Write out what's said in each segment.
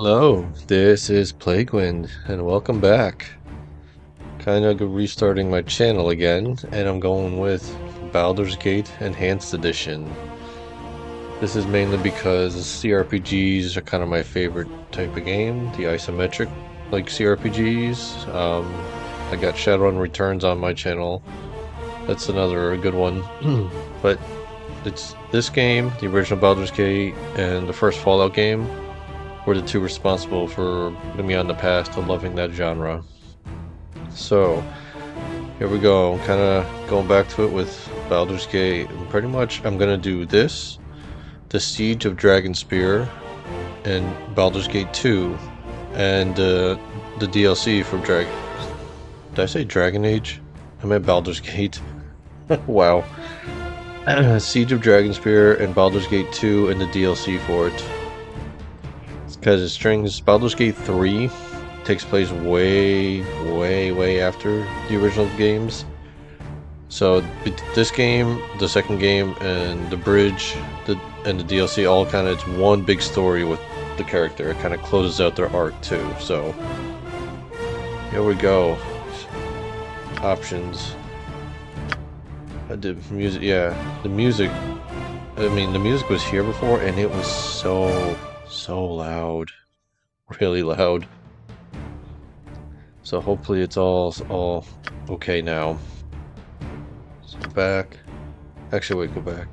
Hello, this is Plaguewind, and welcome back. Kind of restarting my channel again, and I'm going with Baldur's Gate Enhanced Edition. This is mainly because CRPGs are kind of my favorite type of game, the isometric like CRPGs. I got Shadowrun Returns on my channel. That's another good one. But it's this game, the original Baldur's Gate, and the first Fallout game were the two responsible for putting me on the path to loving that genre. So, here we go. I'm kind of going back to it with Baldur's Gate. And pretty much, I'm going to do this, the Siege of Dragonspear, and Baldur's Gate 2, and the DLC for Did I say Dragon Age? I meant Baldur's Gate. Wow. Siege of Dragonspear and Baldur's Gate 2 and the DLC for it. Because it strings Baldur's Gate 3 takes place way after the original games. So this game, the second game, and the bridge, and the DLC all kind of, it's one big story with the character. It kind of closes out their arc too. So here we go. Options. I did music. Yeah, the music. I mean, the music was here before, and it was so loud, really loud. So hopefully it's all okay now. So back. Actually, wait, go back.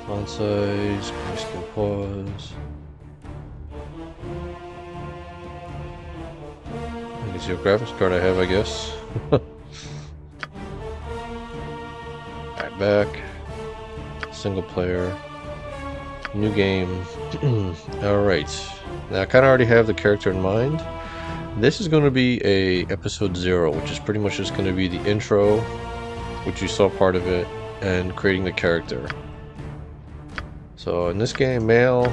Font size, grayscale pause. I can see what graphics card I have, I guess. Alright, back. Single player. New game. Alright. Now I kind of already have the character in mind. This is going to be a episode 0, which is pretty much just going to be the intro, which you saw part of it, and creating the character. So in this game, males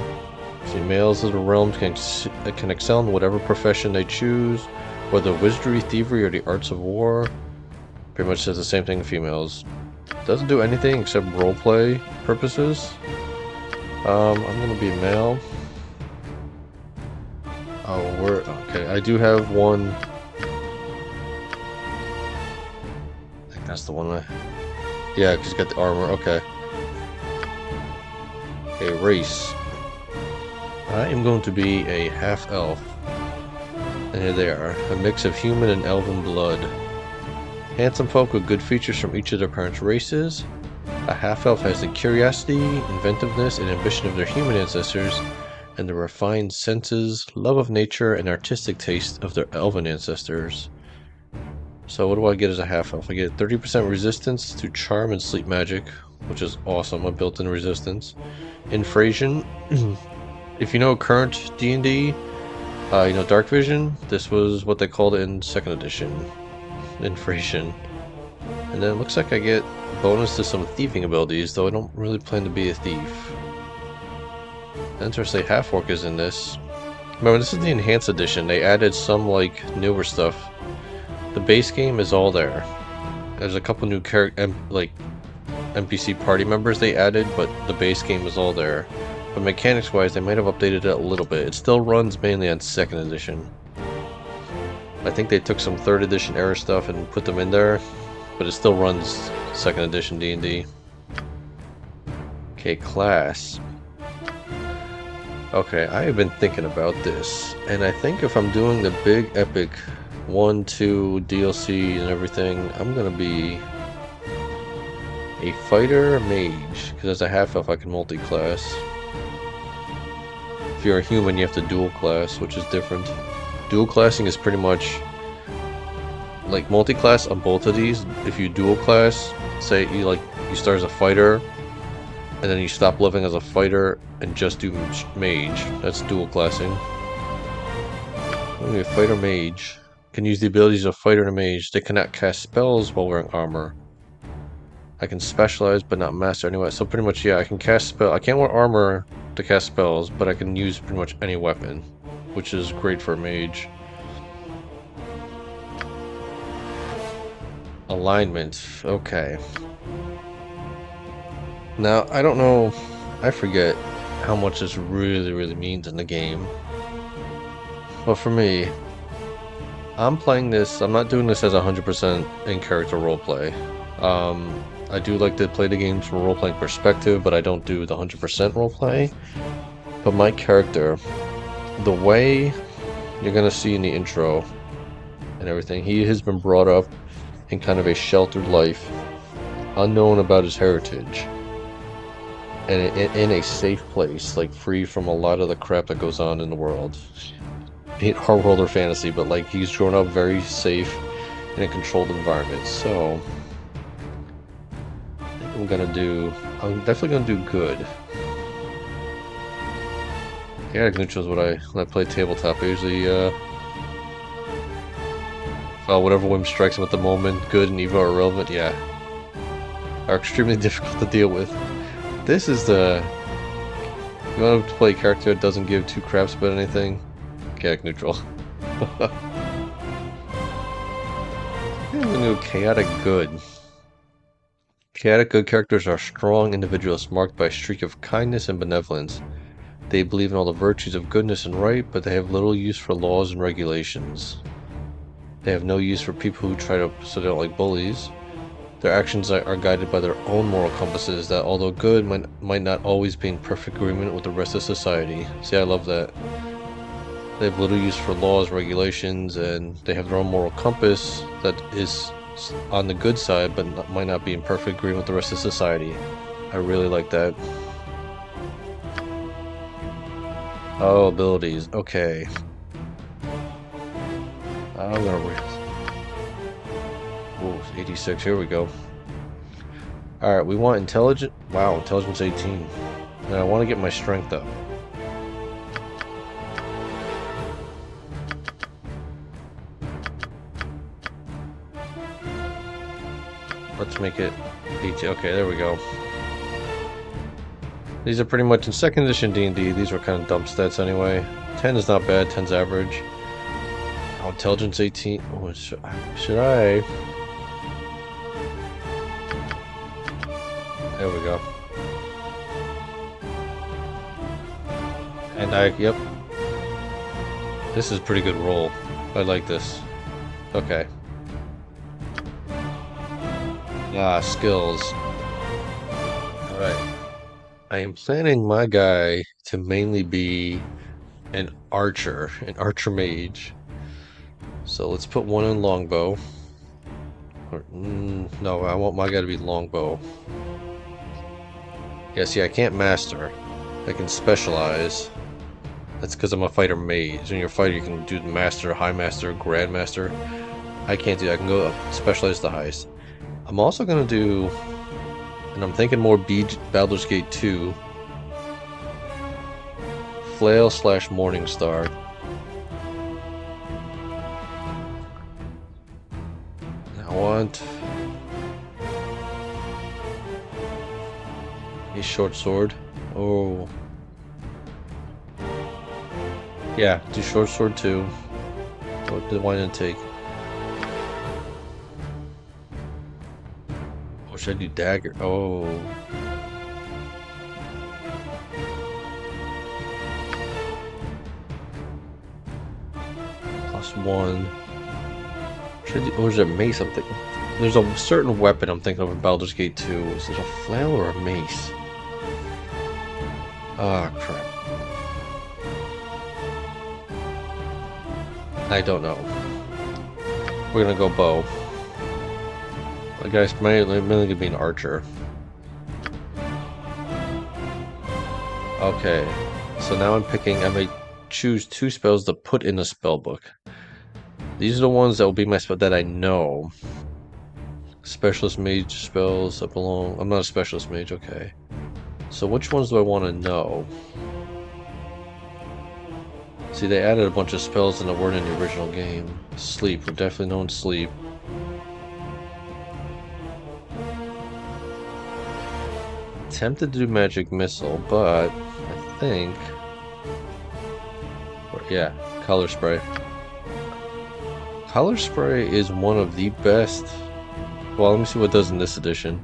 of the realms can excel in whatever profession they choose, whether wizardry, thievery, or the arts of war. Pretty much says the same thing to females. Doesn't do anything except roleplay purposes. I'm gonna be male. Oh, okay. I do have one. I think that's the one. Yeah, because he's got the armor. Okay. A race. I am going to be a half-elf. And here they are, a mix of human and elven blood. Handsome folk with good features from each of their parents' races. A half-elf has the curiosity, inventiveness, and ambition of their human ancestors, and the refined senses, love of nature, and artistic taste of their elven ancestors. So what do I get as a half-elf? I get 30% resistance to charm and sleep magic, which is awesome, a built-in resistance. Infrasion. If you know current D&D, you know Dark Vision, this was what they called it in 2nd edition. Infrasion. And then it looks like I get bonus to some thieving abilities, though I don't really plan to be a thief. Interesting, half-orc is in this. Remember, this is the Enhanced Edition. They added some, like, newer stuff. The base game is all there. There's a couple new NPC party members they added, but the base game is all there. But mechanics-wise, they might have updated it a little bit. It still runs mainly on 2nd edition. I think they took some 3rd edition era stuff and put them in there, but it still runs 2nd edition D&D. Okay, class. Okay, I have been thinking about this, and I think if I'm doing the big epic 1, 2 DLC and everything, I'm gonna be a fighter mage, because as a half-elf I can multi-class. If you're a human, you have to dual class, which is different. Dual classing is pretty much like multi-class on both of these. If you dual class, say you start as a fighter, and then you stop living as a fighter and just do mage. That's dual classing. I'm gonna be a fighter mage. Can use the abilities of fighter and a mage. They cannot cast spells while wearing armor. I can specialize but not master anyway. So pretty much, yeah, I can cast spell. I can't wear armor to cast spells, but I can use pretty much any weapon, which is great for a mage. Alignment. Okay. Now, I don't know I forget how much this really means in the game. But for me, I'm playing this, I'm not doing this as 100% in-character roleplay. I do like to play the games from a role-playing perspective, but I don't do the 100% roleplay. But my character, the way you're gonna see in the intro and everything, he has been brought up in kind of a sheltered life, unknown about his heritage, and in a safe place, like free from a lot of the crap that goes on in the world. Be it our world or fantasy, but like he's grown up very safe in a controlled environment. So I think I'm definitely gonna do good. Yeah, neutral is when I play tabletop. I usually whatever whim strikes him at the moment, good and evil or irrelevant, yeah, are extremely difficult to deal with. This is you want to play a character that doesn't give two craps about anything? Chaotic neutral. I'm gonna go chaotic good. Chaotic good characters are strong individuals marked by a streak of kindness and benevolence. They believe in all the virtues of goodness and right, but they have little use for laws and regulations. They have no use for people who so they don't like bullies. Their actions are guided by their own moral compasses that, although good, might not always be in perfect agreement with the rest of society. See, I love that. They have little use for laws, regulations, and they have their own moral compass that is on the good side, but might not be in perfect agreement with the rest of society. I really like that. Oh, abilities. Okay. I'm gonna... Oh, 86. Here we go. Alright, we want intelligence. Wow, intelligence 18. And I want to get my strength up. Let's make it 18. Okay, there we go. These are pretty much in 2nd edition D&D. These were kind of dump stats anyway. 10 is not bad. 10's average. Oh, intelligence 18. Oh, should I? There we go. And yep. This is a pretty good roll. I like this. Okay. Skills. Alright. I am planning my guy to mainly be an archer mage. So let's put one in longbow. No, I want my guy to be longbow. Yeah, see, I can't master. I can specialize. That's because I'm a fighter mage. When you're a fighter, you can do the master, high master, grandmaster. I can't do that. I can go specialize the highest. I'm also gonna do, and I'm thinking more Baldur's Gate 2. Flail / Morningstar. I want a short sword. Oh. Yeah, do short sword too. Why didn't take? Oh, should I do dagger? Oh. +1. Should I do, or is it mace? I'm thinking. There's a certain weapon I'm thinking of in Baldur's Gate 2. Is it a flail or a mace? Ah, crap. I don't know. We're gonna go bow. The guy's mainly gonna be an archer. Okay. So now I may choose 2 spells to put in the spell book. These are the ones that will be my spell that I know. Specialist mage spells that belong. I'm not a specialist mage, okay. So which ones do I want to know? See, they added a bunch of spells that weren't in the original game. Sleep, we're definitely knowing sleep. Tempted to do magic missile, but I think... Yeah, color spray. Color spray is one of the best... Well, let me see what it does in this edition.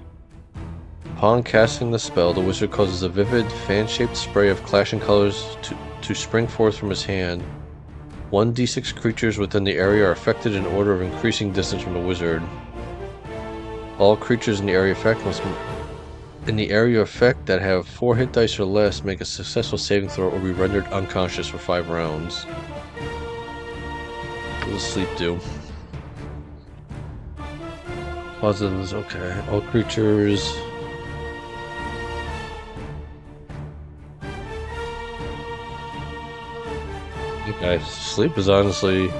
Upon casting the spell, the wizard causes a vivid, fan-shaped spray of clashing colors to spring forth from his hand. 1d6 creatures within the area are affected in order of increasing distance from the wizard. All creatures in the area effect that have 4 hit dice or less make a successful saving throw or be rendered unconscious for 5 rounds. What does sleep do? Causes, okay. All creatures. Okay, sleep is honestly...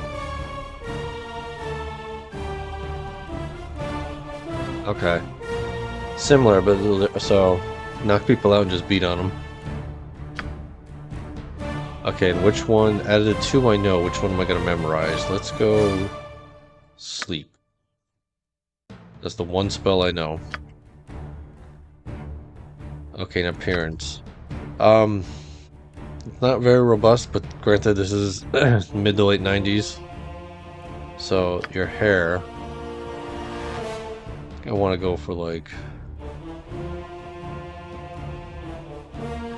Okay. Similar, but so knock people out and just beat on them. Okay, and which one, out of the 2 I know, which one am I going to memorize? Let's go sleep. That's the one spell I know. Okay, and appearance. It's not very robust, but granted this is mid to late 90s. So your hair, I want to go for like,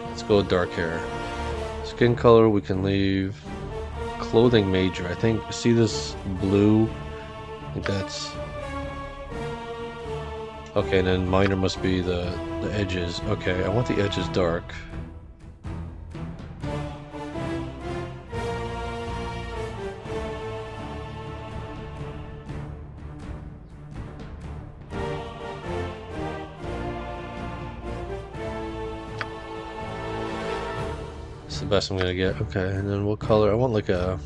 let's go with dark hair. Skin color we can leave. Clothing major, I think, see this blue? I think that's... Okay, and then minor must be the edges. Okay, I want the edges dark. It's the best I'm gonna get. Okay, and then what color? I want like a...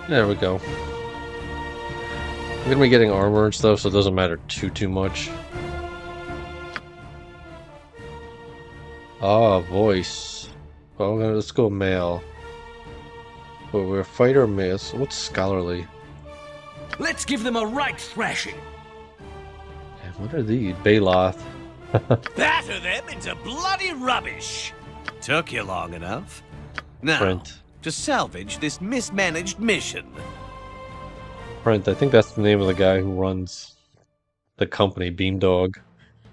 There we go. I'm gonna be getting armor and stuff, so it doesn't matter too much. Ah, voice. Well, let's go male. But we're a fighter male. So what's scholarly? Let's give them a right thrashing. And what are these? Baloth. Batter them into bloody rubbish. Took you long enough. Now, Brent. to salvage this mismanaged mission. Brent, I think that's the name of the guy who runs the company, Beamdog,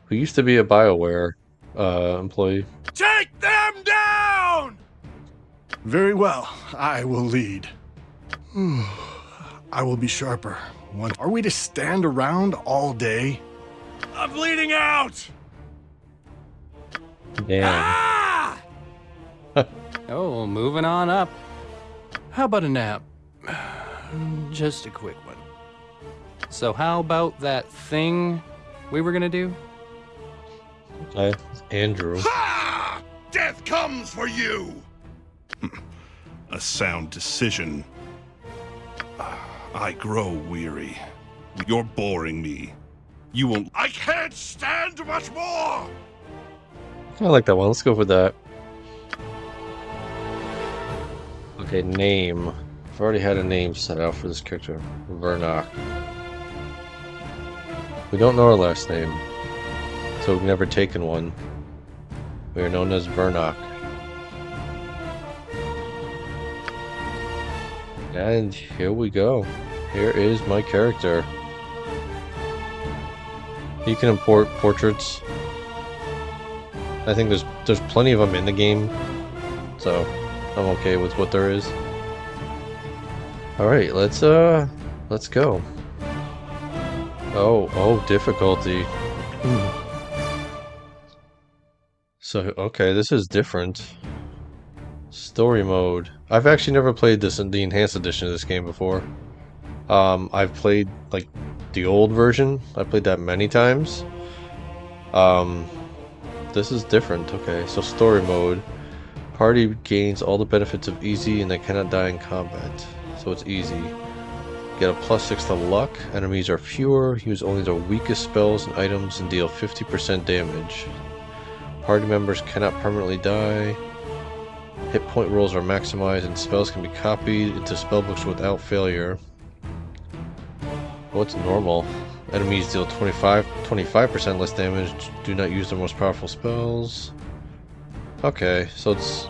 who used to be a BioWare employee. Take them down! Very well, I will lead. I will be sharper. Are we to stand around all day? I'm bleeding out! Damn. Ah! Oh, moving on up. How about a nap? Just a quick one. So how about that thing we were gonna do? Okay, Andrew. Ha! Death comes for you! A sound decision. I grow weary. You're boring me. You won't... I can't stand much more! I like that one. Let's go for that. Okay, name. I've already had a name set out for this character. Vernock. We don't know our last name, so we've never taken one. We are known as Vernock. And here we go. Here is my character. You can import portraits. I think there's plenty of them in the game, so I'm okay with what there is. All right, let's go. Oh, difficulty. So okay, this is different. Story mode. I've actually never played this in the enhanced edition of this game before. I've played like the old version. I played that many times. This is different. Okay, so story mode. Party gains all the benefits of easy and they cannot die in combat. So it's easy. Get a +6 to luck. Enemies are fewer. Use only their weakest spells and items and deal 50% damage. Party members cannot permanently die. Hit point rolls are maximized and spells can be copied into spellbooks without failure. What's normal? Enemies deal 25% less damage. Do not use their most powerful spells. Okay, so it's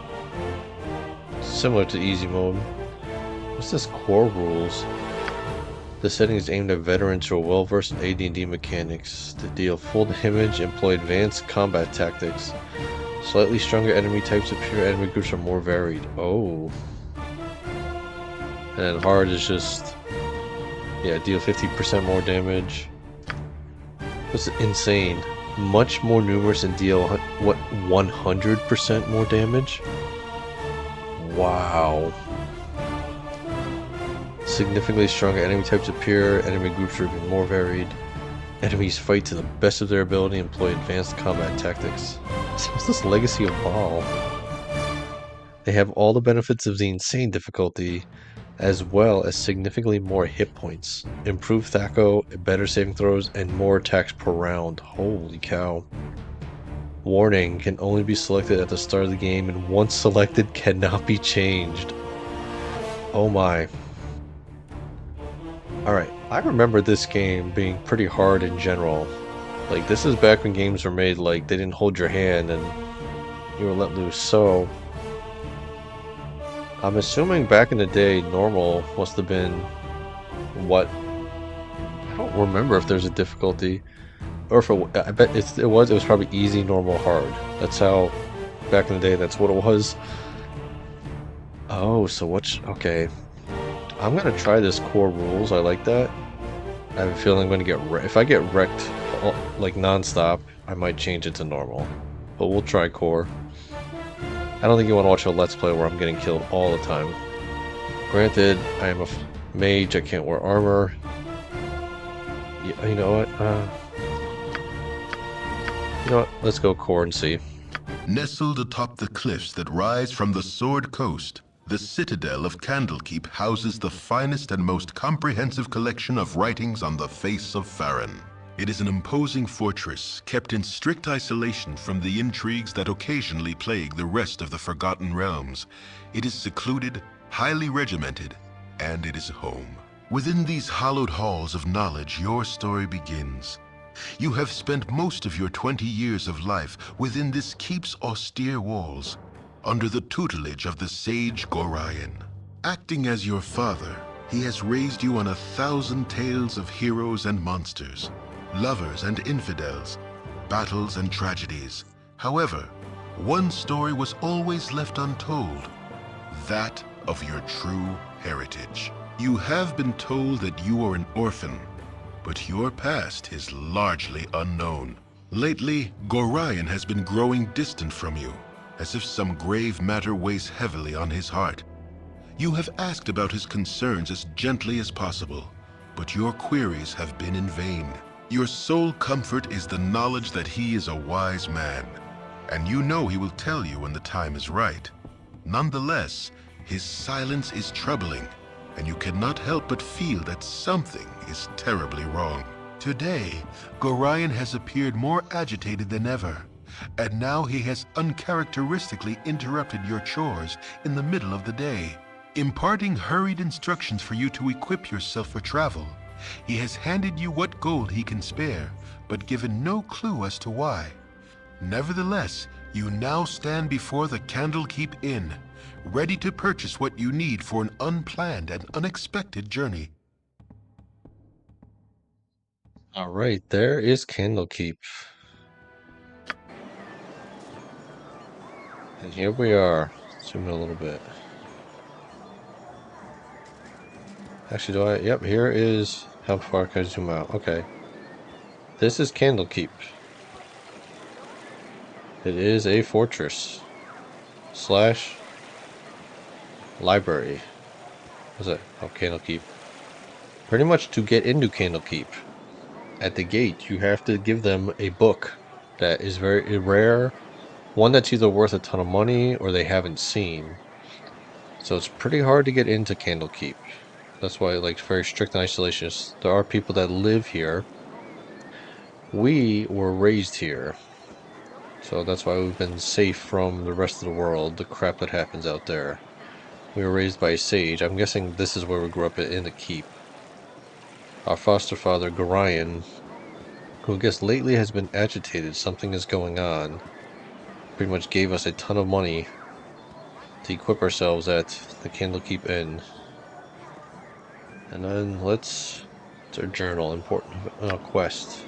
similar to easy mode. What's this core rules? The setting is aimed at veterans who are well versed in AD&D mechanics. To deal full damage, employ advanced combat tactics. Slightly stronger enemy types appear. Enemy groups are more varied. Oh. And then hard is just, yeah, deal 50% more damage. That's insane. Much more numerous and deal, what, 100% more damage? Wow. Significantly stronger enemy types appear. Enemy groups are even more varied. Enemies fight to the best of their ability and employ advanced combat tactics. What's this Legacy of Baal? They have all the benefits of the insane difficulty, as well as significantly more hit points, improved THAC0, better saving throws, and more attacks per round. Holy cow. Warning, can only be selected at the start of the game, and once selected cannot be changed. Oh my. Alright, I remember this game being pretty hard in general. Like, this is back when games were made, like, they didn't hold your hand and you were let loose, so... I'm assuming back in the day, normal must have been what? I don't remember if there's a difficulty, or if it, I bet it was probably easy, normal, hard. That's how back in the day. That's what it was. Oh, so okay. I'm gonna try this core rules. I like that. I have a feeling I'm gonna get if I get wrecked like non-stop, I might change it to normal. But we'll try core. I don't think you want to watch a Let's Play where I'm getting killed all the time. Granted, I am a mage, I can't wear armor. Yeah, you know what? Let's go core and see. Nestled atop the cliffs that rise from the Sword Coast, the citadel of Candlekeep houses the finest and most comprehensive collection of writings on the face of Farron. It is an imposing fortress, kept in strict isolation from the intrigues that occasionally plague the rest of the Forgotten Realms. It is secluded, highly regimented, and it is home. Within these hallowed halls of knowledge, your story begins. You have spent most of your 20 years of life within this keep's austere walls, under the tutelage of the sage Gorion. Acting as your father, he has raised you on 1,000 tales of heroes and monsters, lovers and infidels, battles and tragedies. However, one story was always left untold, that of your true heritage. You have been told that you are an orphan, but your past is largely unknown. Lately, Gorion has been growing distant from you, as if some grave matter weighs heavily on his heart. You have asked about his concerns as gently as possible, but your queries have been in vain. Your sole comfort is the knowledge that he is a wise man, and you know he will tell you when the time is right. Nonetheless, his silence is troubling, and you cannot help but feel that something is terribly wrong. Today, Gorion has appeared more agitated than ever, and now he has uncharacteristically interrupted your chores in the middle of the day, imparting hurried instructions for you to equip yourself for travel. He has handed you what gold he can spare, but given no clue as to why. Nevertheless, you now stand before the Candlekeep Inn, ready to purchase what you need for an unplanned and unexpected journey. Alright, there is Candlekeep. And here we are. Zoom in a little bit. Actually, do I? Yep, here is... How far can I zoom out? Okay. This is Candlekeep. It is a fortress. / library. What's that? Oh, Candlekeep. Pretty much to get into Candlekeep, at the gate, you have to give them a book that is very rare. One that's either worth a ton of money or they haven't seen. So it's pretty hard to get into Candlekeep. That's why, like, very strict and isolationist. There are people that live here. We were raised here. So that's why we've been safe from the rest of the world, the crap that happens out there. We were raised by a sage. I'm guessing this is where we grew up in the keep. Our foster father, Gorion, who I guess lately has been agitated. Something is going on. Pretty much gave us a ton of money to equip ourselves at the Candlekeep Inn. And then let's It's our journal, important quest.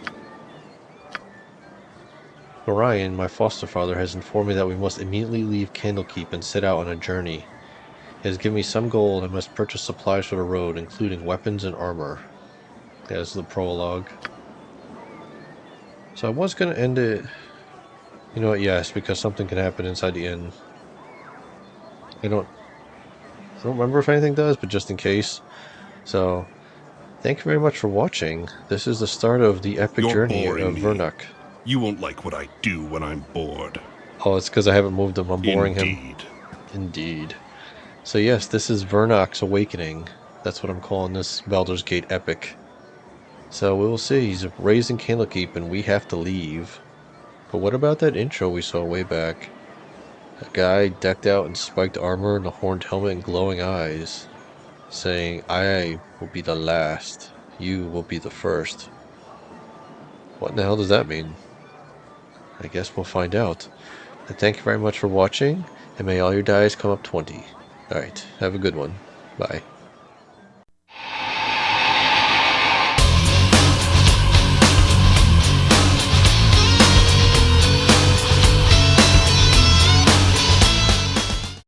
Orion, my foster father, has informed me that we must immediately leave Candlekeep and set out on a journey. He has given me some gold and must purchase supplies for the road, including weapons and armor. There's the prologue. So I was going to end it... You know what, yes, because something can happen inside the inn. I don't remember if anything does, but just in case. So, thank you very much for watching. This is the start of the epic You're journey boring of me. Vernock. You won't like what I do when I'm bored. Oh, it's because I haven't moved him. I'm boring him. Indeed. Indeed. So yes, this is Vernock's Awakening. That's what I'm calling this Baldur's Gate epic. So we will see. He's raised in Candlekeep and we have to leave. But what about that intro we saw way back? A guy decked out in spiked armor and a horned helmet and glowing eyes, saying, "I will be the last. You will be the first." What in the hell does that mean? I guess we'll find out. And thank you very much for watching, and may all your dice come up 20. Alright, have a good one. Bye.